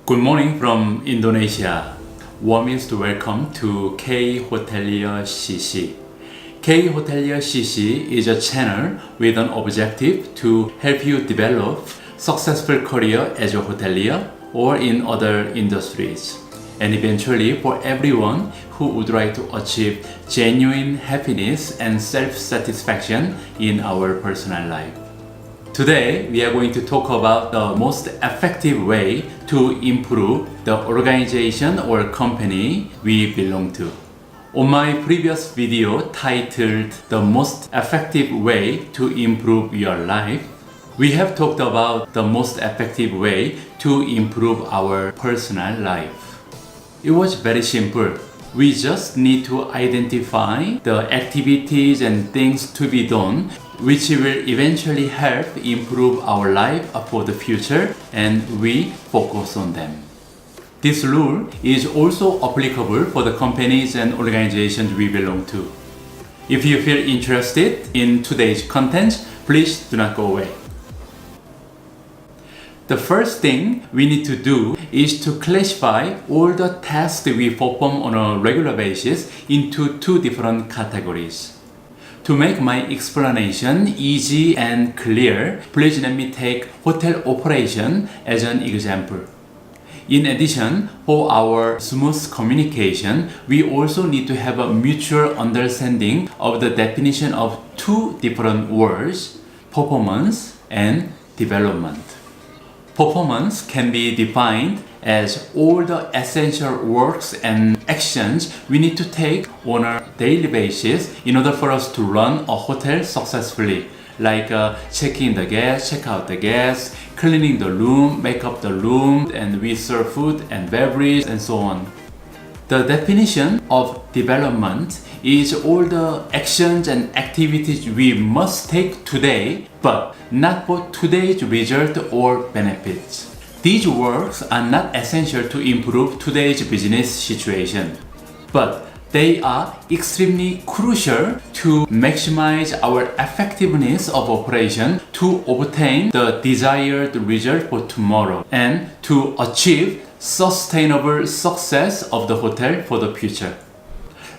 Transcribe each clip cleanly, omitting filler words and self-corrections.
Good morning from Indonesia. Warmest welcome to KHotelier CC. KHotelier CC is a channel with an objective to help you develop successful career as a hotelier or in other industries, and eventually for everyone who would like to achieve genuine happiness and self-satisfaction in our personal life. Today, we are going to talk about the most effective way to improve the organization or company we belong to. On my previous video titled The Most Effective Way to Improve Your Life, we have talked about the most effective way to improve our personal life. It was very simple. We just need to identify the activities and things to be done which will eventually help improve our life for the future, and we focus on them. This rule is also applicable for the companies and organizations we belong to. If you feel interested in today's content, please do not go away. The first thing we need to do is to classify all the tasks we perform on a regular basis into two different categories. To make my explanation easy and clear, please let me take hotel operation as an example. In addition, for our smooth communication, we also need to have a mutual understanding of the definition of two different words, performance and development. Performance can be defined as all the essential works and actions we need to take on a daily basis in order for us to run a hotel successfully, like checking the guests, check out the guests, cleaning the room, make up the room, and we serve food and beverage and so on. The definition of development is all the actions and activities we must take today, but not for today's result or benefits. These works are not essential to improve today's business situation, but they are extremely crucial to maximize our effectiveness of operation to obtain the desired result for tomorrow and to achieve sustainable success of the hotel for the future.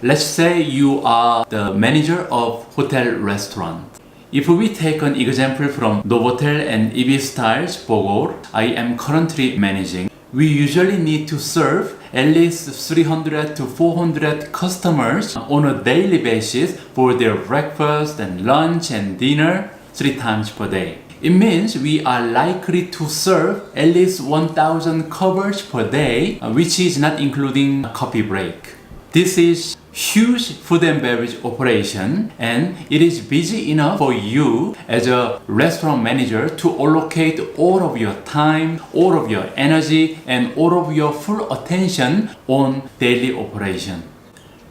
Let's say you are the manager of hotel restaurant. If we take an example from Novotel and Ibis Styles Bogor, I am currently managing, we usually need to serve at least 300 to 400 customers on a daily basis for their breakfast and lunch and dinner 3 times per day. It means we are likely to serve at least 1,000 covers per day, which is not including coffee break. This is huge food and beverage operation, and it is busy enough for you as a restaurant manager to allocate all of your time, all of your energy, and all of your full attention on daily operation.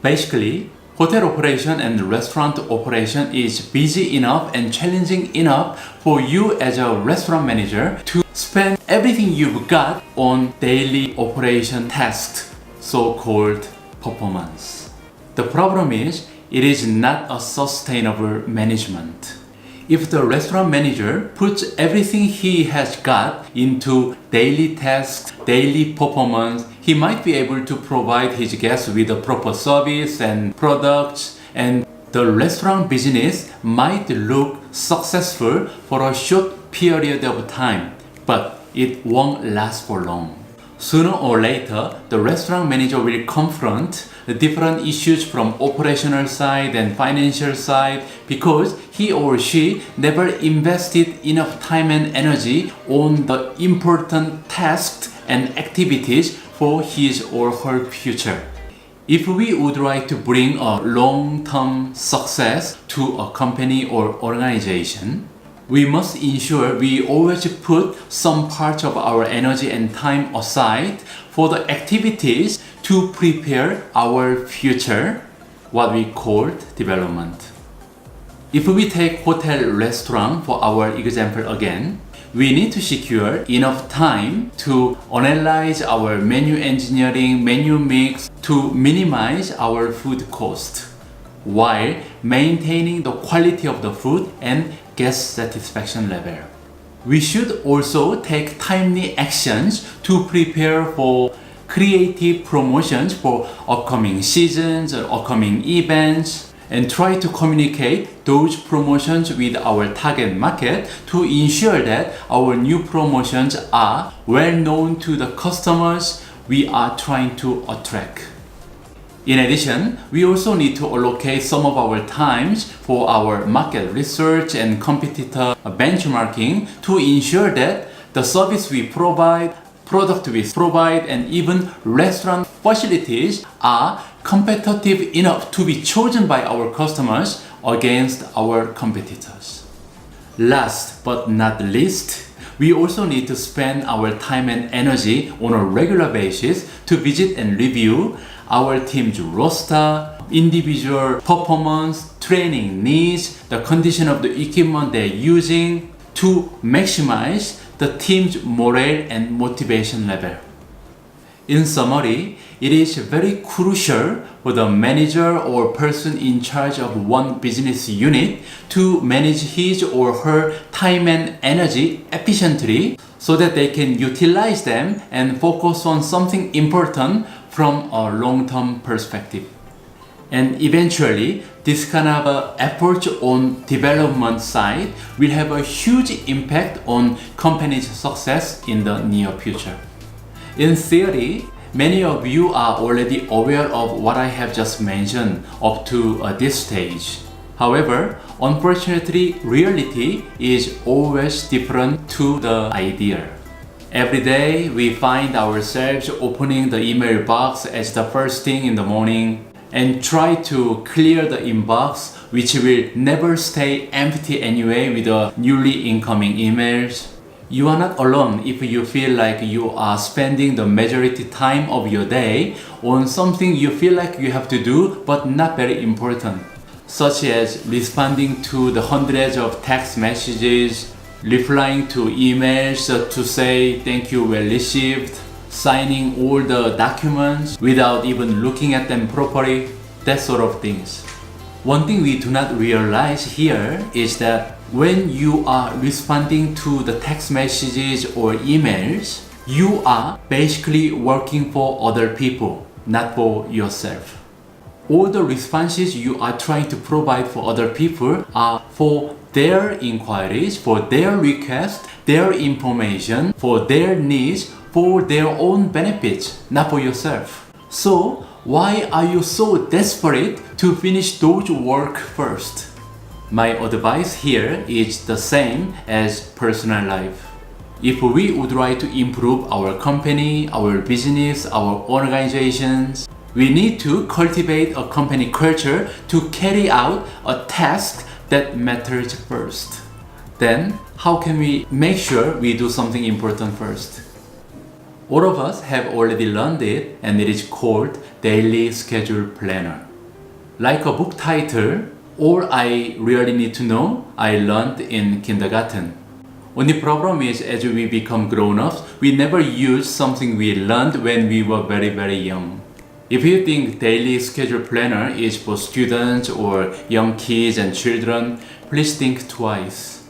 Basically, hotel operation and restaurant operation is busy enough and challenging enough for you as a restaurant manager to spend everything you've got on daily operation tasks, so-called performance. The problem is, it is not a sustainable management. If the restaurant manager puts everything he has got into daily tasks, daily performance, he might be able to provide his guests with a proper service and products, and the restaurant business might look successful for a short period of time, but it won't last for long. Sooner or later, the restaurant manager will confront the different issues from operational side and financial side because he or she never invested enough time and energy on the important tasks and activities for his or her future. If we would like to bring a long-term success to a company or organization, we must ensure we always put some part of our energy and time aside for the activities to prepare our future, what we call development. If we take hotel restaurant for our example again, we need to secure enough time to analyze our menu engineering, menu mix to minimize our food cost while maintaining the quality of the food and guest satisfaction level. We should also take timely actions to prepare for creative promotions for upcoming seasons or upcoming events and try to communicate those promotions with our target market to ensure that our new promotions are well known to the customers we are trying to attract. In addition, we also need to allocate some of our times for our market research and competitor benchmarking to ensure that the service we provide, product we provide, and even restaurant facilities are competitive enough to be chosen by our customers against our competitors. Last but not least, we also need to spend our time and energy on a regular basis to visit and review our team's roster, individual performance, training needs, the condition of the equipment they're using to maximize the team's morale and motivation level. In summary, it is very crucial for the manager or person in charge of one business unit to manage his or her time and energy efficiently so that they can utilize them and focus on something important from a long-term perspective. And eventually, this kind of approach on development side will have a huge impact on company's success in the near future. In theory, many of you are already aware of what I have just mentioned up to this stage. However, unfortunately, reality is always different to the idea. Every day, we find ourselves opening the email box as the first thing in the morning and try to clear the inbox, which will never stay empty anyway with the newly incoming emails. You are not alone if you feel like you are spending the majority time of your day on something you feel like you have to do but not very important, such as responding to the hundreds of text messages, replying to emails to say thank you well received, signing all the documents without even looking at them properly, that sort of things. One thing we do not realize here is that when you are responding to the text messages or emails, you are basically working for other people, not for yourself. All the responses you are trying to provide for other people are for their inquiries, for their requests, their information, for their needs, for their own benefits, not for yourself. So, why are you so desperate to finish those work first? My advice here is the same as personal life. If we would like to improve our company, our business, our organizations, we need to cultivate a company culture to carry out a task that matters first. Then, how can we make sure we do something important first? All of us have already learned it, and it is called Daily Schedule Planner. Like a book title, all I really need to know, I learned in kindergarten. Only problem is as we become grown-ups, we never use something we learned when we were very young. If you think daily schedule planner is for students or young kids and children, please think twice.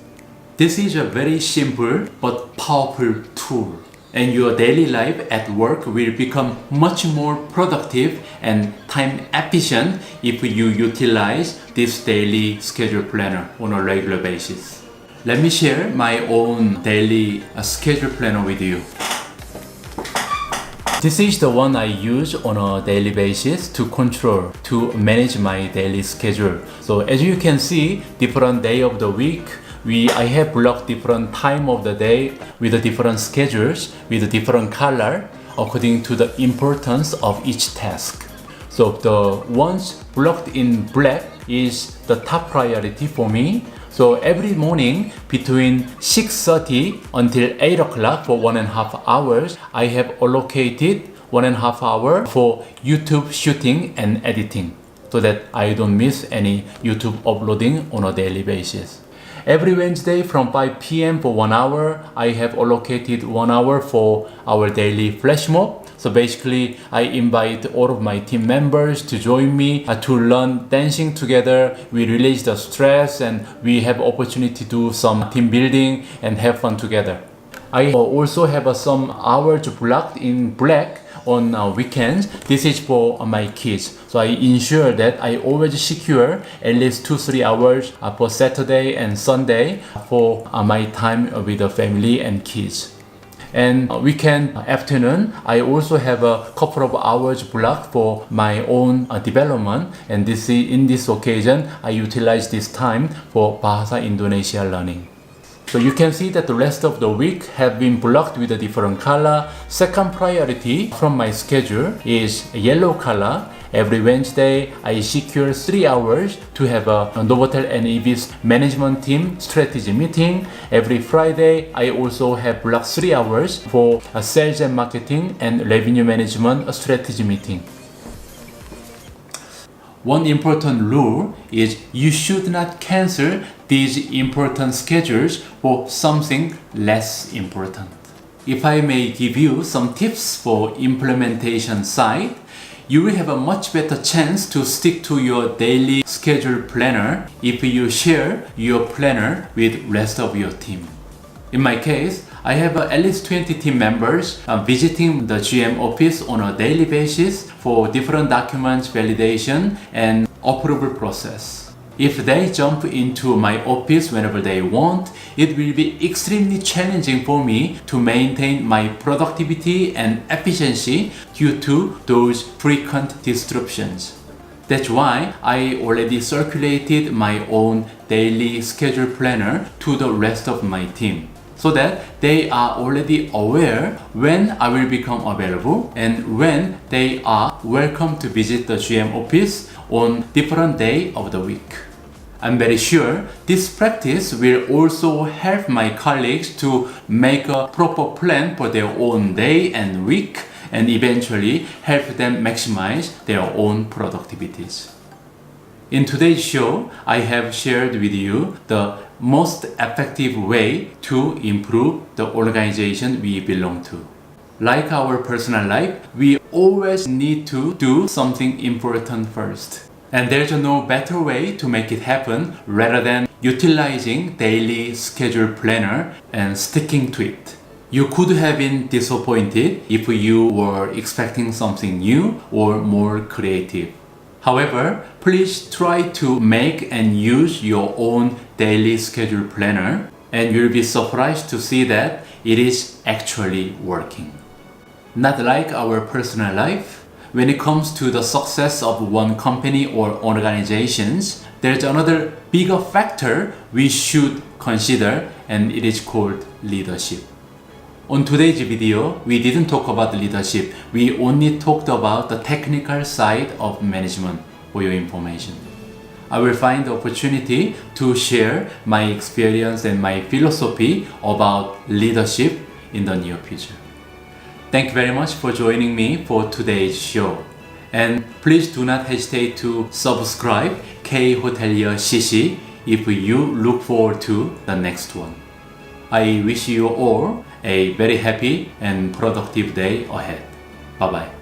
This is a very simple but powerful tool, and your daily life at work will become much more productive and time efficient if you utilize this daily schedule planner on a regular basis. Let me share my own daily schedule planner with you. This is the one I use on a daily basis to manage my daily schedule. So as you can see, different day of the week, I have blocked different time of the day with the different schedules, with a different color according to the importance of each task. So the ones blocked in black is the top priority for me. So every morning between 6:30 until 8 o'clock for 1.5 hours, I have allocated 1.5 hours for YouTube shooting and editing so that I don't miss any YouTube uploading on a daily basis. Every Wednesday from 5 p.m. for 1 hour, I have allocated 1 hour for our daily flash mob So basically, I invite all of my team members to join me to learn dancing together. We release the stress and we have opportunity to do some team building and have fun together. I also have some hours blocked in black on weekends. This is for my kids. So I ensure that I always secure at least 2-3 hours for Saturday and Sunday for my time with the family and kids. And weekend afternoon, I also have a couple of hours blocked for my own development. And in this occasion, I utilize this time for Bahasa Indonesia learning. So you can see that the rest of the week have been blocked with a different color. Second priority from my schedule is yellow color. Every Wednesday, I secure 3 hours to have a Novotel and EV's management team strategy meeting. Every Friday, I also have blocked 3 hours for a sales and marketing and revenue management strategy meeting. One important rule is you should not cancel these important schedules for something less important. If I may give you some tips for implementation side, you will have a much better chance to stick to your daily schedule planner if you share your planner with rest of your team. In my case, I have at least 20 team members visiting the GM office on a daily basis for different documents validation and approval process. If they jump into my office whenever they want, it will be extremely challenging for me to maintain my productivity and efficiency due to those frequent disruptions. That's why I already circulated my own daily schedule planner to the rest of my team, so that they are already aware when I will become available and when they are welcome to visit the GM office on different day of the week. I'm very sure this practice will also help my colleagues to make a proper plan for their own day and week and eventually help them maximize their own productivities. In today's show, I have shared with you the most effective way to improve the organization we belong to. Like our personal life, we always need to do something important first. And there's no better way to make it happen rather than utilizing daily schedule planner and sticking to it. You could have been disappointed if you were expecting something new or more creative. However, please try to make and use your own daily schedule planner and you'll be surprised to see that it is actually working. Not like our personal life. When it comes to the success of one company or organizations, there's another bigger factor we should consider, and it is called leadership. On today's video, we didn't talk about leadership. We only talked about the technical side of management for your information. I will find the opportunity to share my experience and my philosophy about leadership in the near future. Thank you very much for joining me for today's show. And please do not hesitate to subscribe KHotelier CC if you look forward to the next one. I wish you all a very happy and productive day ahead. Bye bye.